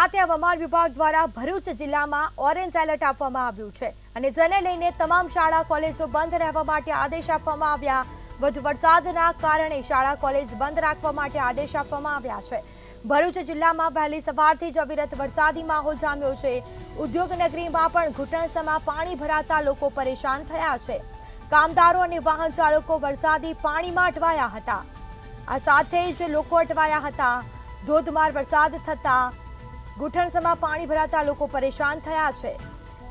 સાથે હવામાન વિભાગ દ્વારા ભરૂચ જિલ્લામાં ઓરેન્જ એલર્ટ આપવામાં આવ્યું છે અને જેને લઈને તમામ શાળા કોલેજો બંધ રહેવા માટે આદેશ આપવામાં આવ્યા। વધુ વરસાદના કારણે શાળા કોલેજ બંધ રાખવા માટે આદેશ આપવામાં આવ્યા છે। ભરૂચ જિલ્લામાં વહેલી સવારથી જ અવિરત વરસાદી માહોલ જામ્યો છે। ઉદ્યોગનગરીમાં પણ ઘૂંટણસમાં પાણી ભરાતા લોકો પરેશાન થયા છે। કામદારો અને વાહન ચાલકો વરસાદી પાણીમાં અટવાયા હતા। આ સાથે જ લોકો અટવાયા હતા। ધોધમાર વરસાદ થતા ઘૂંટણસમાં પાણી ભરાતા લોકો પરેશાન થયા છે।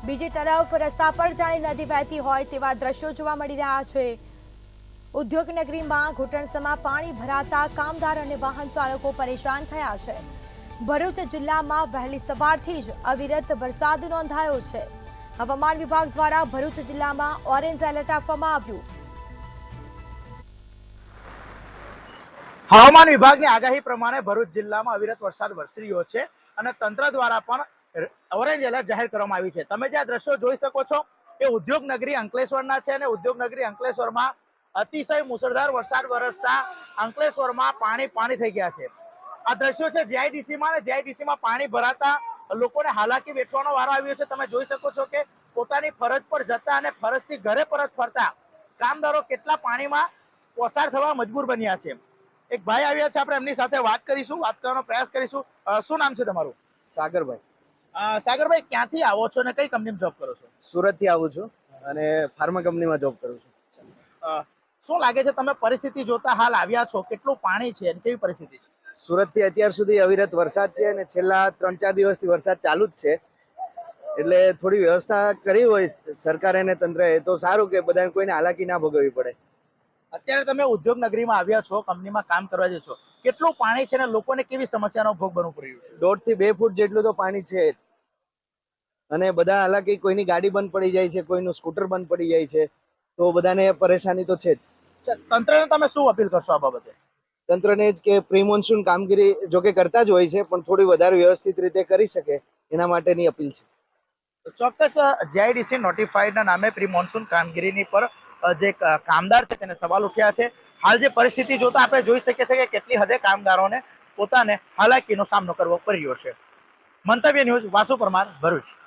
બીજી તરફ રસ્તા પર જાણે નદી વહેતી હોય તેવા દ્રશ્યો જોવા મળી રહ્યા છે। ઉદ્યોગનગરીમાં ઘૂંટણસમાં પાણી ભરાતા કામદાર અને વાહન ચાલકો પરેશાન થયા છે। ભરૂચ જિલ્લામાં વહેલી સવારથી જ અવિરત વરસાદ નોંધાયો છે। હવામાન વિભાગ દ્વારા ભરૂચ જિલ્લામાં ઓરેન્જ એલર્ટ આપવામાં આવ્યું। હવામાન વિભાગની આગાહી પ્રમાણે ભરૂચ જિલ્લામાં અવિરત વરસાદ વરસી રહ્યો છે અને તંત્ર દ્વારા પણ ઓરેન્જ એલર્ટ જાહેર કરવામાં આવી છે। તમે જે આ દ્રશ્યો જોઈ શકો છો એ ઉદ્યોગનગરી અંકલેશ્વરના છે અને ઉદ્યોગનગરી અંકલેશ્વરમાં અતિશય મુસળધાર વરસાદ વરસતા અંકલેશ્વરમાં પાણી થઈ ગયા છે। આ દ્રશ્યો છે જીઆઈડીસીમાં અને જીઆઈડીસીમાં પાણી ભરાતા લોકોને હાલાકી વેઠવાનો વારો આવ્યો છે। તમે જોઈ શકો છો કે પોતાની ફરજ પર જતા અને ફરજથી ઘરે પરત ફરતા કામદારો કેટલા પાણીમાં પસાર થવા મજબૂર બન્યા છે। એક ભાઈ આવ્યા છે, આપણે એમની સાથે વાત કરવાનો પ્રયાસ કરીશું। શું નામ છે તમારું? સાગરભાઈ। સાગરભાઈ, ક્યાંથી આવો છો અને કઈ કંપનીમાં જોબ કરો છો? સુરત થી આવું છું અને ફાર્મા કંપનીમાં જોબ કરું છું। શું લાગે છે, તમે પરિસ્થિતિ જોતા હાલ આવ્યા છો, કેટલું પાણી છે અને કેવી પરિસ્થિતિ છે? સુરત થી અત્યાર સુધી અવિરત વરસાદ છે અને છેલ્લા 3-4 દિવસથી વરસાદ ચાલુ જ છે, એટલે થોડી વ્યવસ્થા કરી હોય સરકારે અને તંત્રએ તો સારું કે બધાને કોઈને હાલાકી ના ભોગવવી પડે। અત્યારે તમે ઉદ્યોગનગરીમાં આવ્યા છો, કંપનીમાં કામ કરવા જે છો, કેટલું પાણી છે અને લોકોને કેવી સમસ્યાનો ભોગ બનવું પડી રહ્યું છે? 1.5 થી 2 ફૂટ જેટલું તો પાણી છે અને બધા હાલાકી, કોઈની ગાડી બંધ પડી જાય છે, કોઈનું સ્કૂટર બંધ પડી જાય છે, તો બધાને પરેશાની તો છે જ। તંત્રને તમે શું અપીલ કરશો આ બાબતે? તંત્રને જ કે પ્રી મોન્સૂન કામગીરી જોકે કરતા જ હોય છે, પણ થોડી વધારે વ્યવસ્થિત રીતે કરી શકે એના માટેની અપીલ છે। ચોક્કસ જીઆઈડીસી નોટિફાઈડના નામે પ્રી મોન્સૂન કામગીરીની પર જે કામદાર છે તેને સવાલ ઉઠ્યા છે। હાલ જે પરિસ્થિતિ જોતા આપણે જોઈ શકીએ છીએ કે કેટલી હદે કામદારોને પોતાને હાલાકીનો સામનો કરવો પડી રહ્યો છે। મંતવ્ય ન્યૂઝ, વાસુ પરમાર, ભરૂચ।